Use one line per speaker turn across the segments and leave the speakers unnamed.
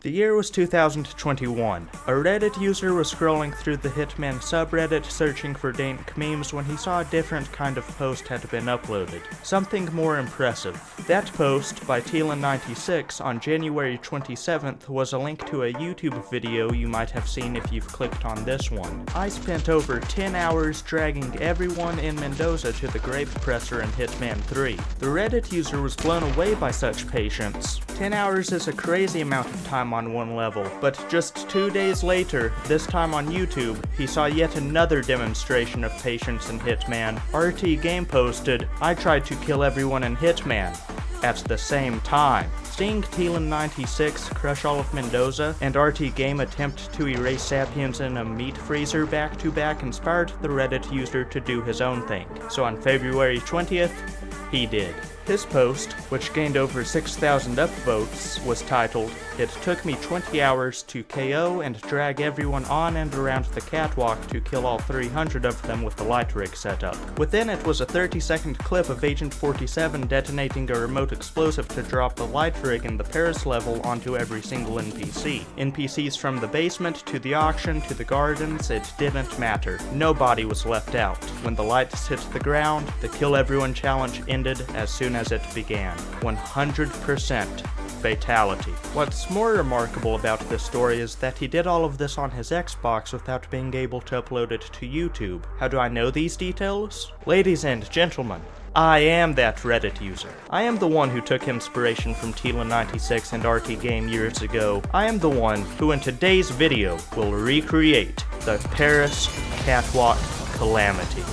The year was 2021. A Reddit user was scrolling through the Hitman subreddit searching for dank memes when he saw a different kind of post had been uploaded. Something more impressive. That post, by Teallen96 on January 27th, was a link to a YouTube video you might have seen if you've clicked on this one. I spent over 10 hours dragging everyone in Mendoza to the grape presser in Hitman 3. The Reddit user was blown away by such patience. 10 hours is a crazy amount of time on one level, but just 2 days later, this time on YouTube, he saw yet another demonstration of patience in Hitman. RTGame posted, "I tried to kill everyone in Hitman at the same time." Seeing Teallen96 crush all of Mendoza and RTGame attempt to erase sapiens in a meat freezer back-to-back inspired the Reddit user to do his own thing. So on February 20th, he did. His post, which gained over 6,000 upvotes, was titled, "It took me 20 hours to KO and drag everyone on and around the catwalk to kill all 300 of them with the light rig set up." Within it was a 30-second clip of Agent 47 detonating a remote explosive to drop the light rig in the Paris level onto every single NPC. NPCs from the basement to the auction to the gardens, it didn't matter. Nobody was left out. When the lights hit the ground, the Kill Everyone challenge ended as soon as it began. 100% fatality. What's more remarkable about this story is that he did all of this on his Xbox without being able to upload it to YouTube. How do I know these details? Ladies and gentlemen, I am that Reddit user. I am the one who took inspiration from Teallen96 and RTGame years ago. I am the one who in today's video will recreate the Paris catwalk calamity.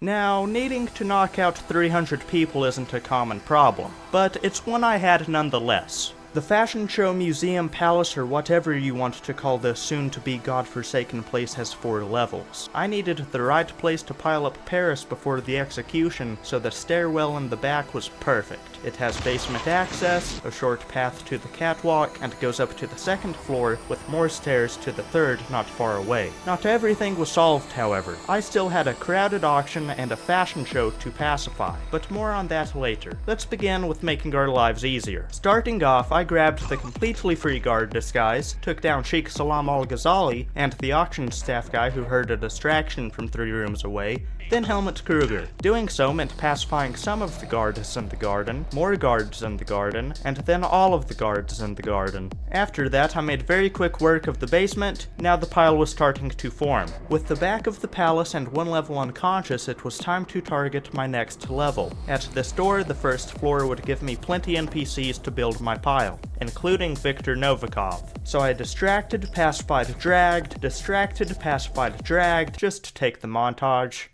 Now, needing to knock out 300 people isn't a common problem, but it's one I had nonetheless. The fashion show, museum, palace, or whatever you want to call this soon-to-be godforsaken place has 4 levels. I needed the right place to pile up Paris before the execution, so the stairwell in the back was perfect. It has basement access, a short path to the catwalk, and goes up to the 2nd floor with more stairs to the 3rd not far away. Not everything was solved, however. I still had a crowded auction and a fashion show to pacify, but more on that later. Let's begin with making our lives easier. Starting off, I grabbed the completely free guard disguise, took down Sheikh Salam al-Ghazali, and the auction staff guy who heard a distraction from 3 rooms away, then Helmut Kruger. Doing so meant pacifying some of the guards in the garden, more guards in the garden, and then all of the guards in the garden. After that, I made very quick work of the basement. Now the pile was starting to form. With the back of the palace and 1 level unconscious, it was time to target my next level. At this door, the 1st floor would give me plenty NPCs to build my pile, including Viktor Novikov. So I distracted, pacified, dragged, distracted, pacified, dragged. Just take the montage.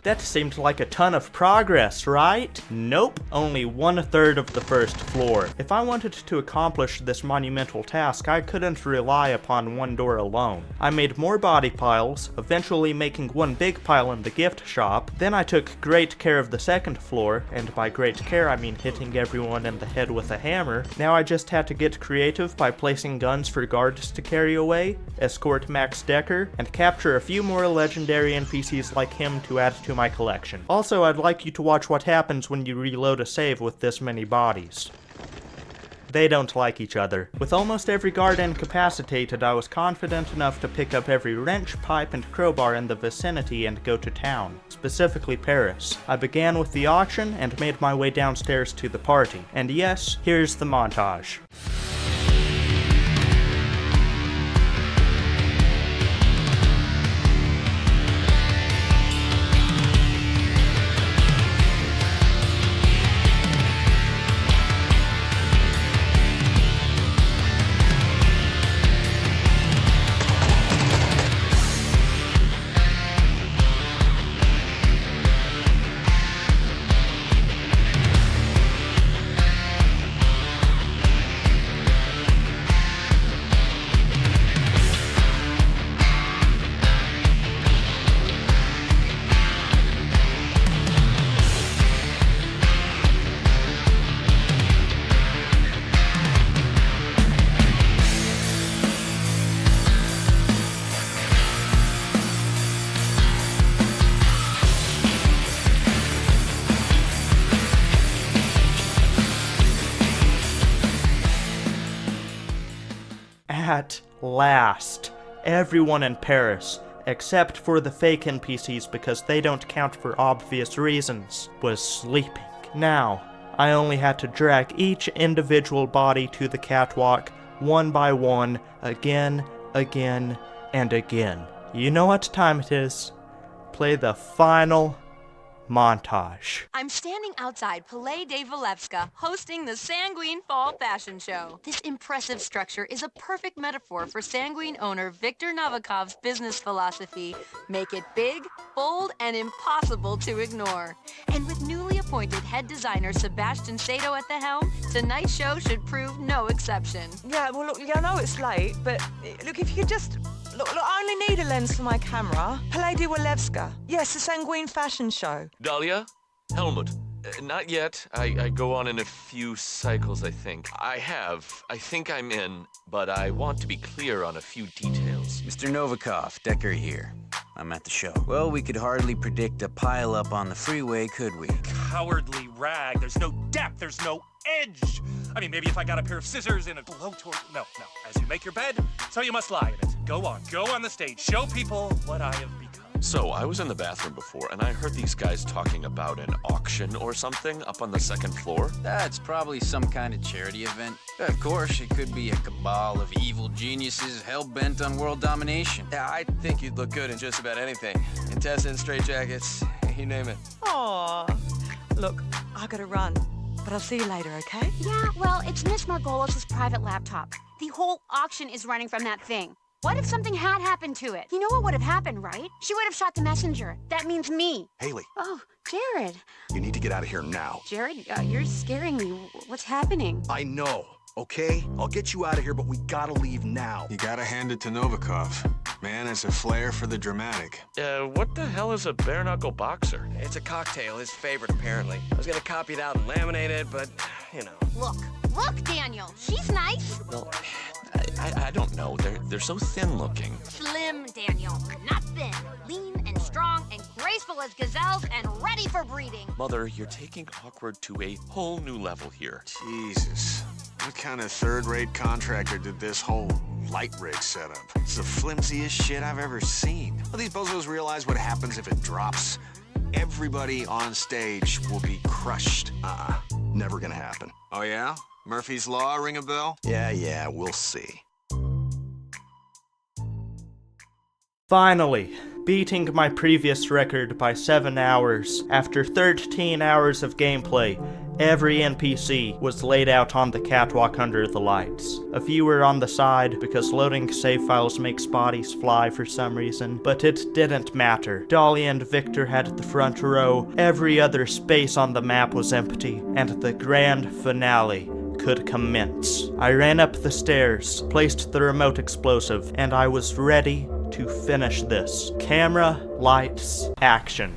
That seemed like a ton of progress, right? Nope, only 1/3 of the 1st floor. If I wanted to accomplish this monumental task, I couldn't rely upon 1 door alone. I made more body piles, eventually making 1 big pile in the gift shop. Then I took great care of the 2nd floor, and by great care I mean hitting everyone in the head with a hammer. Now I just had to get creative by placing guns for guards to carry away, escort Max Decker, and capture a few more legendary NPCs like him to add to my collection. Also, I'd like you to watch what happens when you reload a save with this many bodies. They don't like each other. With almost every guard incapacitated, I was confident enough to pick up every wrench, pipe, and crowbar in the vicinity and go to town, specifically Paris. I began with the auction and made my way downstairs to the party. And yes, here's the montage. At last, everyone in Paris, except for the fake NPCs because they don't count for obvious reasons, was sleeping. Now, I only had to drag each individual body to the catwalk, one by one, again, and again. You know what time it is. Play the final montage.
I'm standing outside Palais de Walewska, hosting the Sanguine Fall Fashion Show. This impressive structure is a perfect metaphor for Sanguine owner Viktor Novikov's business philosophy: make it big, bold, and impossible to ignore. And with newly appointed head designer Sebastian Sato at the helm, tonight's show should prove no exception.
Yeah, well, look, I know it's late, but look, if you just... Look, I only need a lens for my camera. Palais de Walewska. Yes, the Sanguine Fashion Show.
Dahlia? Helmut? Not yet. I go on in a few cycles, I think. I think I'm in, but I want to be clear on a few details.
Mr. Novikov, Decker here. I'm at the show. Well, we could hardly predict a pile-up on the freeway, could we?
Cowardly rag. There's no depth. There's no edge. I mean, maybe if I got a pair of scissors and a blowtorch. No. As you make your bed, so you must lie in it. Go on the stage. Show people what I have become.
So, I was in the bathroom before, and I heard these guys talking about an auction or something up on the second floor.
That's probably some kind of charity event. Of course, it could be a cabal of evil geniuses hell-bent on world domination.
Yeah, I think you'd look good in just about anything. Intestines, straitjackets, you name it.
Aw. Look, I gotta run, but I'll see you later, okay?
Yeah, well, it's Miss Margolis' private laptop. The whole auction is running from that thing. What if something had happened to it? You know what would have happened, right? She would have shot the messenger. That means me.
Haley.
Oh, Jared.
You need to get out of here now.
Jared, you're scaring me. What's happening?
I know, okay? I'll get you out of here, but we gotta leave now.
You gotta hand it to Novikov. Man has a flair for the dramatic.
What the hell is a bare-knuckle boxer?
It's a cocktail, his favorite, apparently. I was gonna copy it out and laminate it, but, you know.
Look, Daniel. She's nice.
Well, I don't know. They're so thin-looking.
Slim, Daniel. Not thin. Lean and strong and graceful as gazelles and ready for breeding.
Mother, you're taking awkward to a whole new level here.
Jesus. What kind of third-rate contractor did this whole light rig set up? It's the flimsiest shit I've ever seen. Well, these bozos realize what happens if it drops. Everybody on stage will be crushed.
Never gonna happen.
Oh, yeah? Murphy's Law ring a bell?
Yeah, we'll see.
Finally, beating my previous record by 7 hours, after 13 hours of gameplay, every NPC was laid out on the catwalk under the lights. A few were on the side because loading save files makes bodies fly for some reason, but it didn't matter. Dolly and Victor had the front row, every other space on the map was empty, and the grand finale could commence. I ran up the stairs, placed the remote explosive, and I was ready to finish this. Camera, lights, action.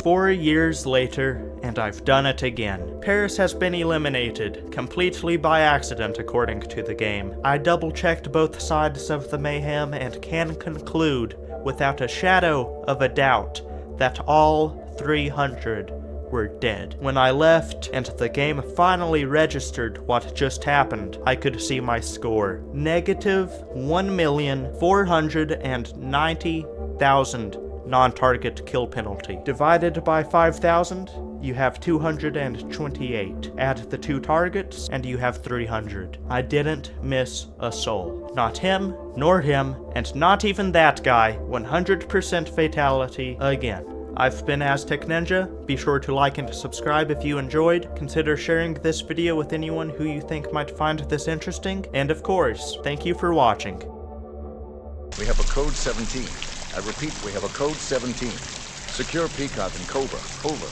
Four years later, and I've done it again. Paris has been eliminated, completely by accident according to the game. I double-checked both sides of the mayhem and can conclude, without a shadow of a doubt, that all 300 were dead. When I left and the game finally registered what just happened, I could see my score. Negative 1,490,000 non-target kill penalty. Divided by 5,000, you have 228. Add the 2 targets, and you have 300. I didn't miss a soul. Not him, nor him, and not even that guy. 100% fatality again. I've been Aztec Ninja. Be sure to like and subscribe if you enjoyed. Consider sharing this video with anyone who you think might find this interesting. And of course, thank you for watching.
We have a code 17. I repeat, we have a code 17. Secure Peacock and Cobra. Over.